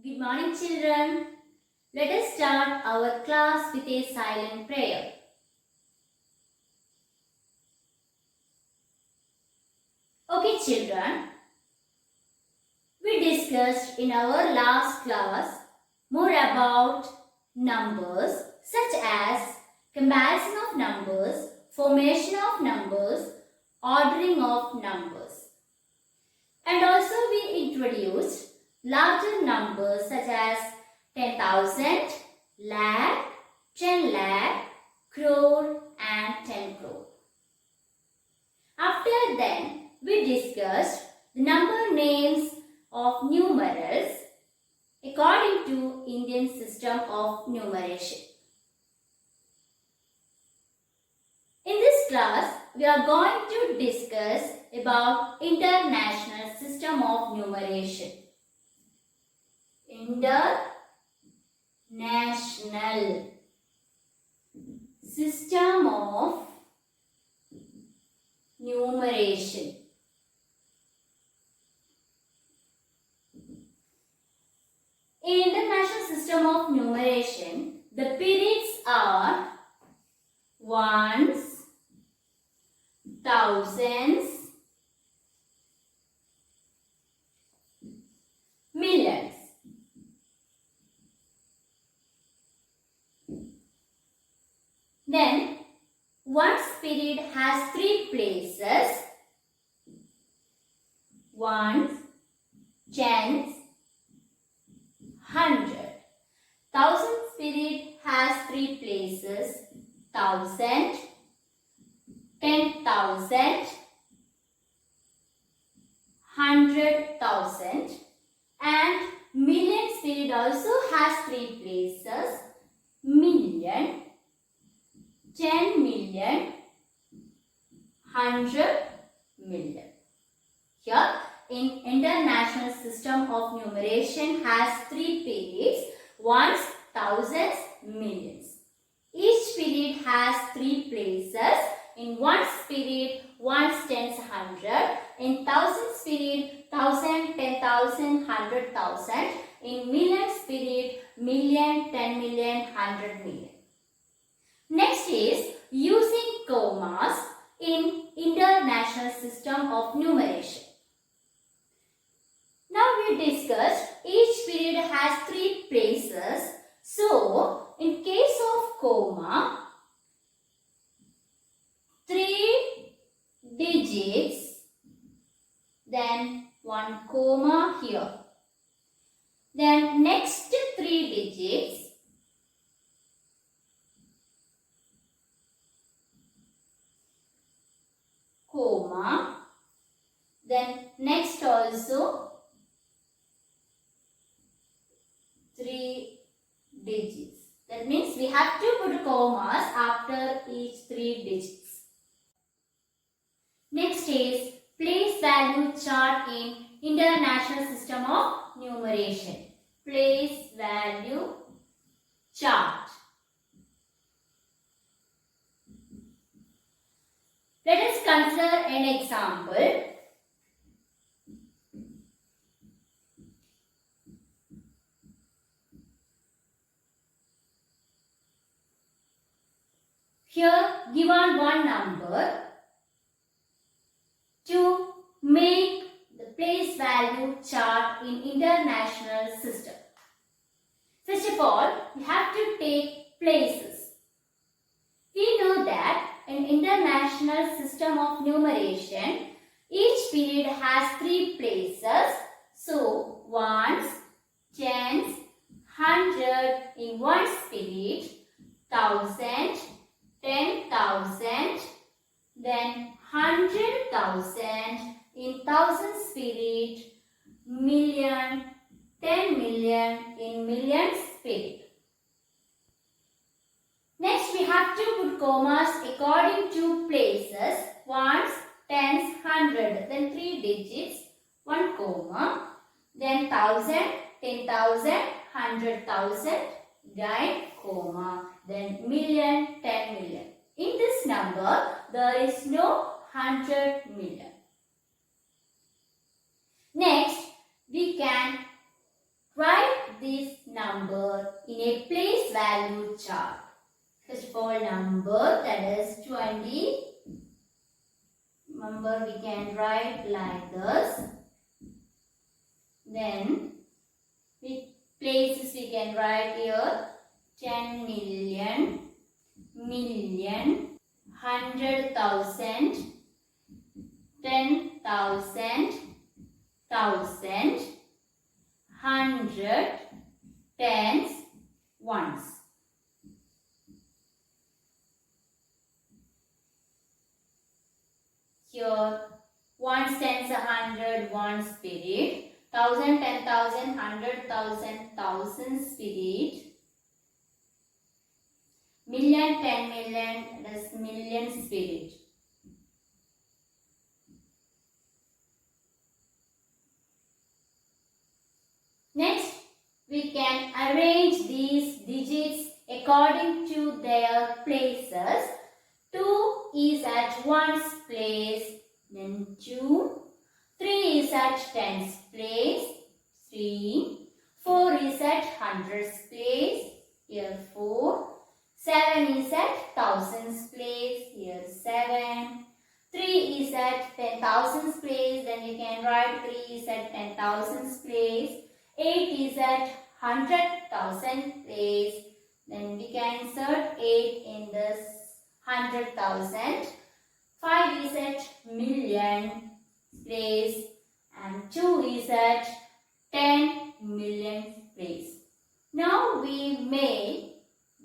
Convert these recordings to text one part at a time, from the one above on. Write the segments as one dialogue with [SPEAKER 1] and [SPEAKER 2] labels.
[SPEAKER 1] Good morning, children. Let us start our class with a silent prayer. Okay, children. We discussed in our last class more about numbers such as comparison of numbers, formation of numbers, ordering of numbers. And also we introduced larger numbers such as 10,000, lakh, 10 lakh, crore and 10 crore. After then, we discussed the number names of numerals according to Indian system of numeration. In this class, we are going to discuss about international system of numeration. International system of numeration. In international system of numeration, the periods are ones, thousands, millions. Then, ones period has three places: ones, tens, hundred. Thousands period has three places: thousand, 10,000, 100,000. And millions period also has three places: million, 10 million, 100 million. Here in international system of numeration has three periods: ones, thousands, millions. Each period has three places. In ones period, ones, tens, 100. In thousands period, 1,000, 10,000, 100,000. In millions period, million, 10 million, 100 million. Next is using commas in international system of numeration. Now we discussed each period has three places. So, in case of comma, 3 digits, then 1 comma here. Then next 3 digits, comma. Then next also 3 digits. That means we have to put commas after each 3 digits. Next is place value chart in international system of numeration. Place value chart. Let us consider an example. Here given one number. To make the place value chart in international system. First of all, we have to take places. We know that in international system of numeration, each period has three places. So, ones, tens, 100 in ones period, 1,000, 10,000, then 100,000 in thousands period, million, 10 million in millions period. Next we have to put commas according to places: ones, tens, 100. Then 3 digits, 1 comma. Then 1,000, 10,000, 100,000, 9 comma. Then million, 10 million. In this number, there is no 100 million. Next, we can write this number in a place value chart? First of all, number, that is 20. Number we can write like this. Then places we can write here 10 million, million, 100,000, 10,000, thousand, hundred, tens, ones. Here, ones, tens, 100, one spirit. 1,000, 10,000, 100,000, thousand spirit. Million, 10 million, that is million spirit. Next, we can arrange these digits according to their places. 2 is at ones place, then 2. 3 is at tens place, 3. 4 is at hundreds place, here 4. 7 is at thousands place, here 7. 3 is at 10,000s place, then you can write 3 is at 10,000s place. 8 is at 100,000 place, then we can insert 8 in this 100,000. 5 is at million place and 2 is at 10 million place. Now we make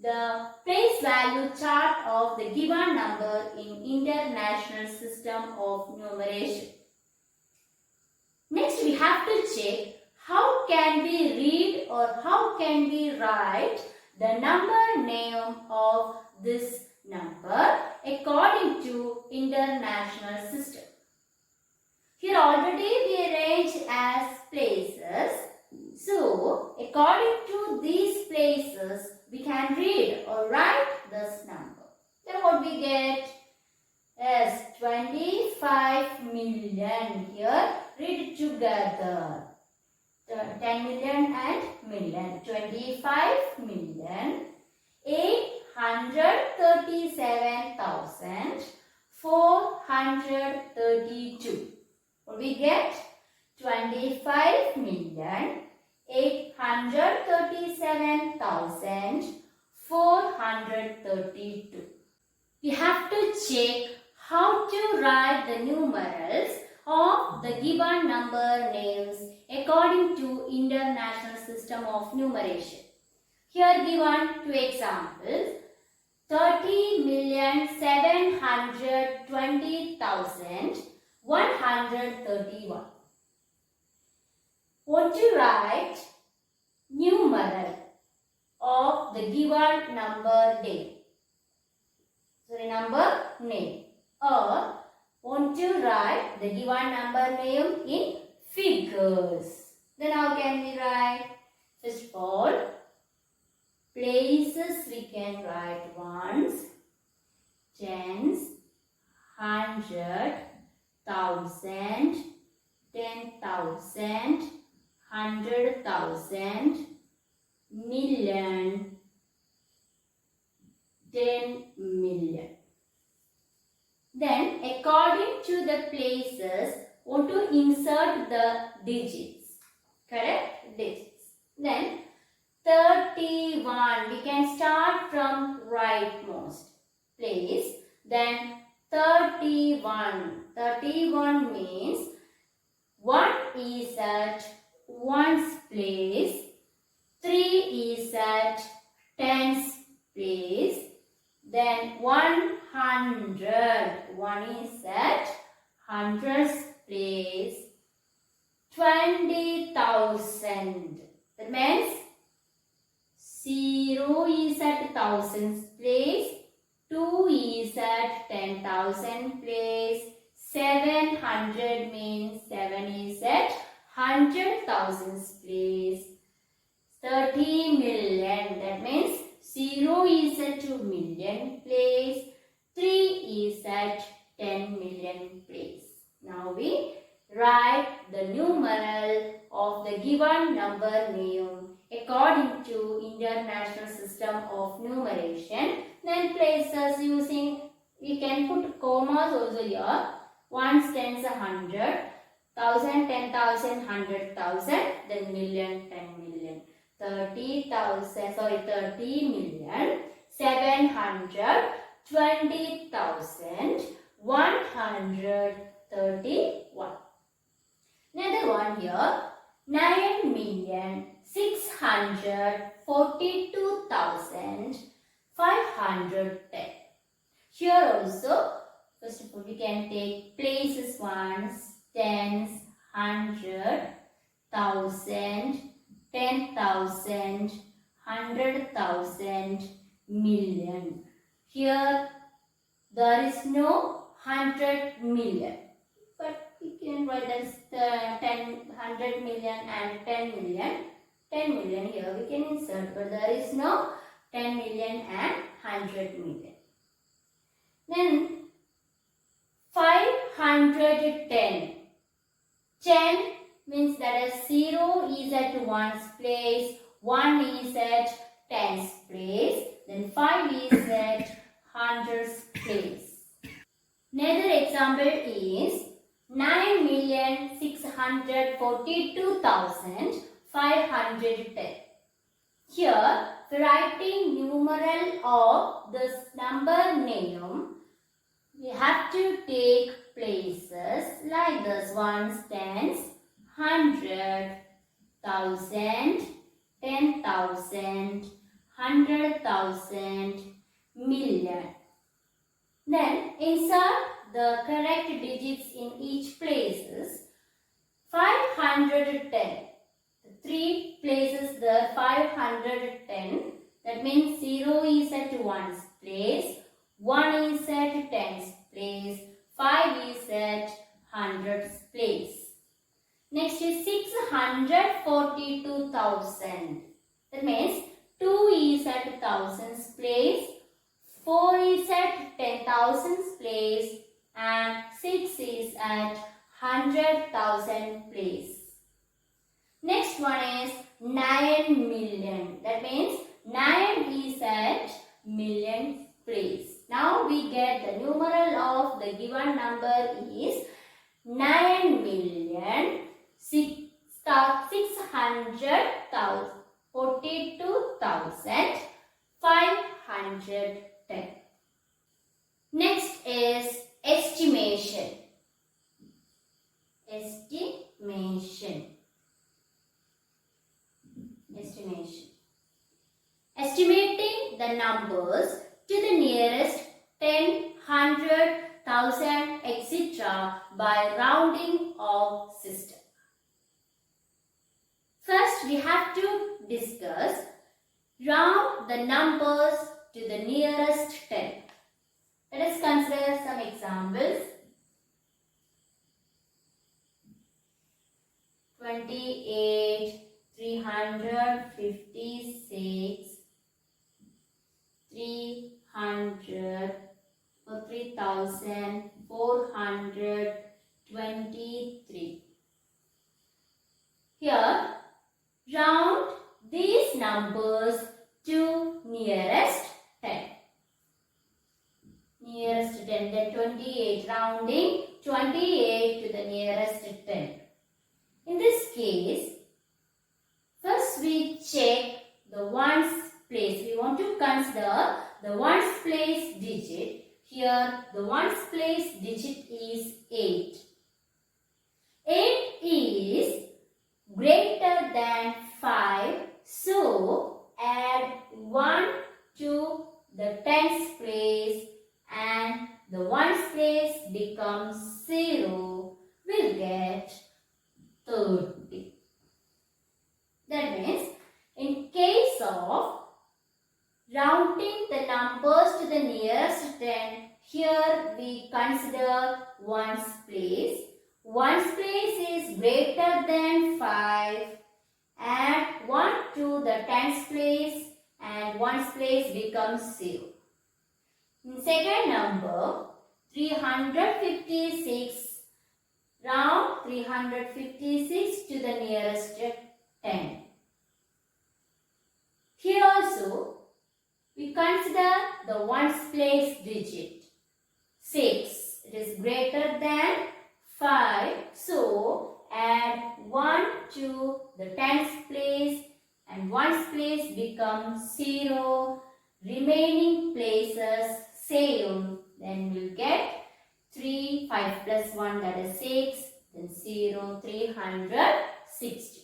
[SPEAKER 1] the place value chart of the given number in International System of Numeration. Next, we have to check how can we read or how can we write the number name of this number according to International System. Here already we arrange as places. So, according to these places, we can read or write this number. Then what we get is 25 million. Here, read it together. 10 million and million. 25 million. 837,432. What we get? 25 million. 837,432. We have to check how to write the numerals of the given number names according to International System of Numeration. Here given two examples. 30,720,131. Want to write numeral of the given number name. Number name. Or want to write the given number name in figures. Then how can we write? First of all, places we can write ones, tens, 100, 1,000, 10,000, 100,000, million, 10 million. Then according to the places, want to insert the digits. Correct? Digits. Then 31. We can start from rightmost place. Then 31. 31 means 1 is at ones place. 3 is at tens place. Then 100. 1 is at hundreds place. 20,000. That means 0 is at thousands place. 2 is at 10,000 place. 700 means 7 is at 100,000 place. 30 million. That means 0 is at 2 million place. 3 is at 10 million place. Now we write the numeral of the given number name according according to international system of numeration. Then places using, we can put commas also here. Ones, tens, 100, 1000, 10,000, 100,000, then million, 10 million, 30,000, 30 million, 700, 20,000, 131. Another one here, 9,642,510. Here also, first of all, we can take places, ones, tens, 100, 1,000, 10,000, 100,000, million. Here there is no 100 million, but we can write as 100 million and 10 million. 10 million here we can insert, but there is no 10 million and 100 million. Then 510. 10 means that a 0 is at 1's place, 1 is at 10's place, then 5 is at 100's place. Another example is 9,642,510. Here, for writing numeral of this number name, we have to take places like this: ones, tens, 100, 1,000, 10,000, 100,000, million. Then insert the correct digits in each places. 510. The 3 places there, 510. That means 0 is at 1's place, 1 is at 10's place, 5 is at 100's place. Next is 642,000. That means 2 is at 1,000's place, 4 is at 10,000's place, and 6 is at 100,000 place. Next one is 9 million. That means 9 is at million place. Now we get the numeral of the given number is 9,642,510. Next is estimation. Estimating the numbers to the nearest 10, 100, 1,000, etc. by rounding of system. First, we have to discuss round the numbers to the nearest 10. Let us consider some examples. 28, 356, 300, 3,423. Here, round these numbers to nearest 10. Nearest 10, then 28, rounding 28 to the nearest 10. In this case, first we check the ones place. We want to consider the ones place digit. Here the ones place digit is 8. 8 is greater than 5. So add 1 to the tens place and the ones place becomes 0. We'll get 30. That means in case of rounding the numbers to the nearest 10, here we consider ones place. Ones place is greater than 5. Add 1 to the tens place and ones place becomes 0. In second number, 356. Round 356 to the nearest 10. also, we consider the ones place digit. 6. It is greater than 5. So, add 1 to the tens place and ones place becomes 0. Remaining places same. Then we'll get 3, 5 plus 1, that is 6. Then 0, 360.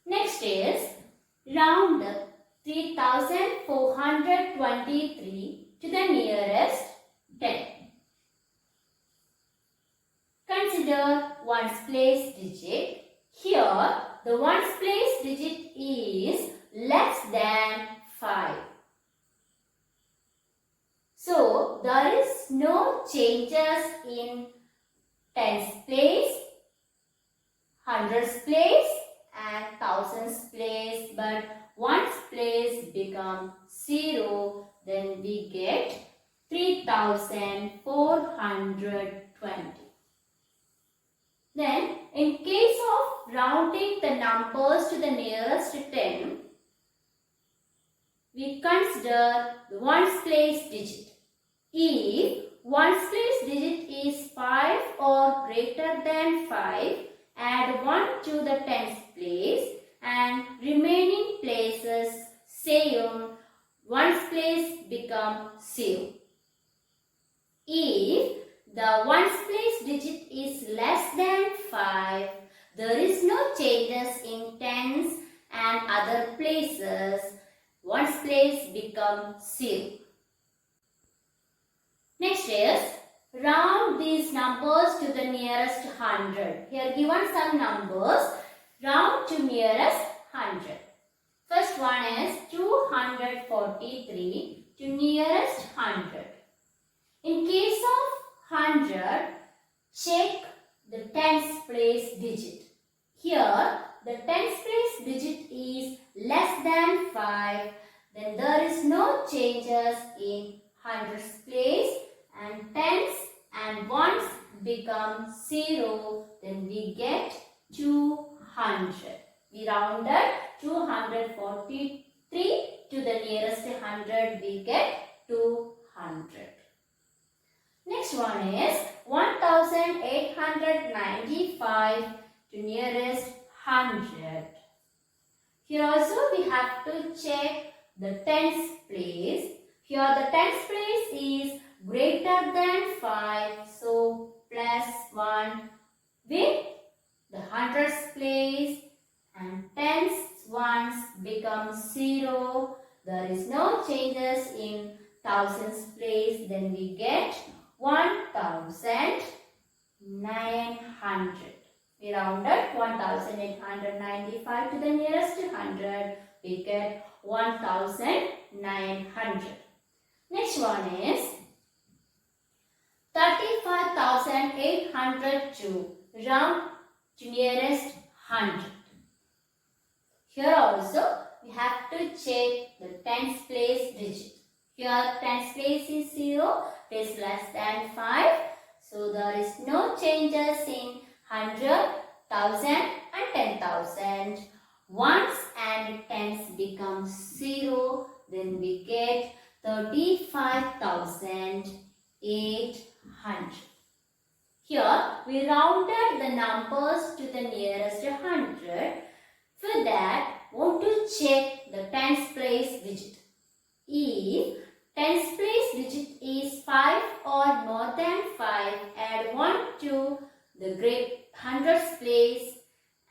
[SPEAKER 1] Next is round 3423 to the nearest 10. Consider ones place digit. Here the ones place digit is less than 5. So there is no changes in tens place, hundreds place and thousands place, but ones place become 0. Then we get 3420. Then in case of rounding the numbers to the nearest 10, we consider the ones place digit. If ones place digit is 5 or greater than 5, add 1 to the tens place and remaining places same, ones place become 0. If the ones place digit is less than 5, there is no changes in tens and other places, ones place become 0. Next is round these numbers to the nearest 100. Here given some numbers, round to nearest 100. First one is 243 to nearest 100. In case of 100, check the tens place digit. Here the tens place digit is less than 5. Then there is no changes in hundreds place and tens and ones become 0. Then we get 200. We rounded 243 to the nearest 100. We get 200. Next one is 1895 to nearest 100. Here also we have to check the tens place. Here the tens place is greater than 5. So plus 1 with the hundreds place and tens ones become 0. There is no changes in thousands place. Then we get 1900. We rounded 1895 to the nearest 100. We get 1900. Next one is 35,802. Round to nearest 100. Here also we have to check the tens place digit. Here tens place is 0. It is less than 5. So there is no changes in 100, 1000 and 10,000. Ones and tens become 0. Then we get 35,800. Here we rounded the numbers to the nearest 100. For that, want to check the tens place digit. If tens place digit is 5 or more than 5, add 1 to the great hundreds place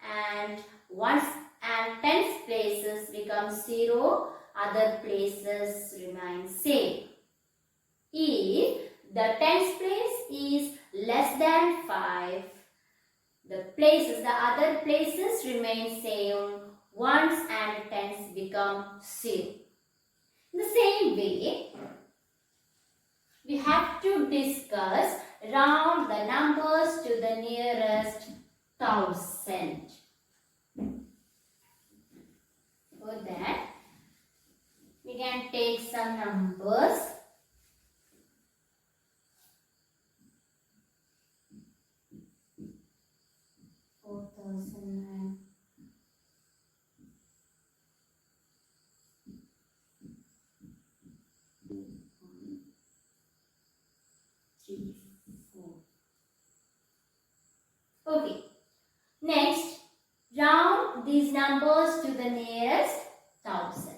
[SPEAKER 1] and ones and tens places become 0. Other places remain same. If the tens place is less than 5, the other places remain same. Ones and tens become 0. In the same way, we have to discuss round the numbers to the nearest 1000. For that, we can take some numbers. numbers to the nearest 1000.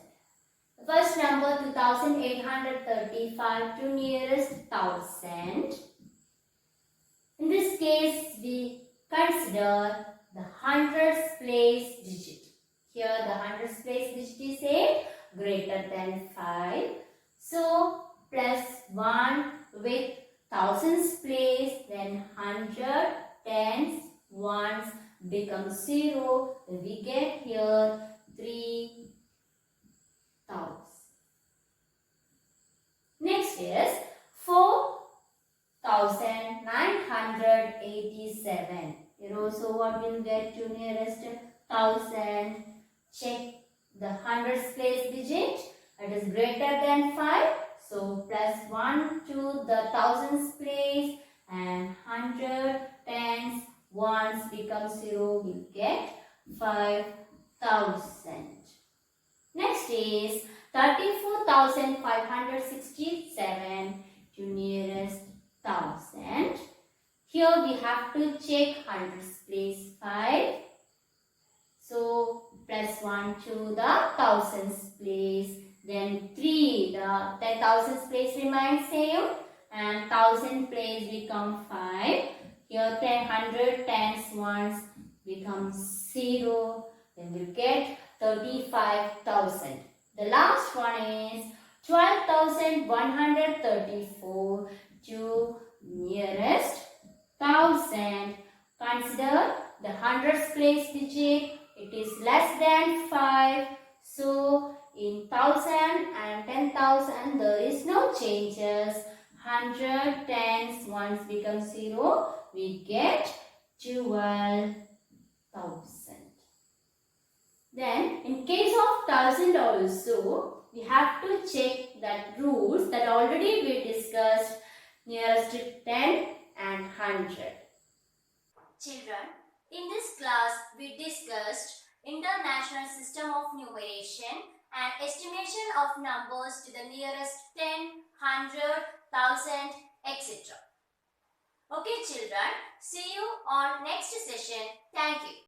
[SPEAKER 1] The first number 2835 to nearest 1000. In this case, we consider the hundreds place digit. Here the hundreds place digit is a greater than 5. So plus 1 with thousands place, then 100, tens, ones becomes 0. Then we get here 3000. Next is 4987. Here also what will get to nearest 1000? Check the hundreds place digit. It is greater than 5. So plus 1 to the thousands place and 100, tens, ones becomes 0. We get 5000. Next is 34,567 to nearest 1000. Here we have to check hundreds place 5. So plus 1 to the thousands place. Then 3, the 10,000s place remains same and 1000 place become 5. Here 100, tens, ones become 0. Then we get 35,000. The last one is 12,134 to nearest 1000. Consider the hundreds place digit. It is less than 5. So in 1000 and 10,000 there is no changes. 100, tens, ones become 0. We get 12,000. Then in case of 1000 also we have to check that rules that already we discussed nearest to 10 and 100. Children, in this class we discussed International System of Numeration and estimation of numbers to the nearest 10, 100, 1000, etc. Okay children, see you on next session. Thank you.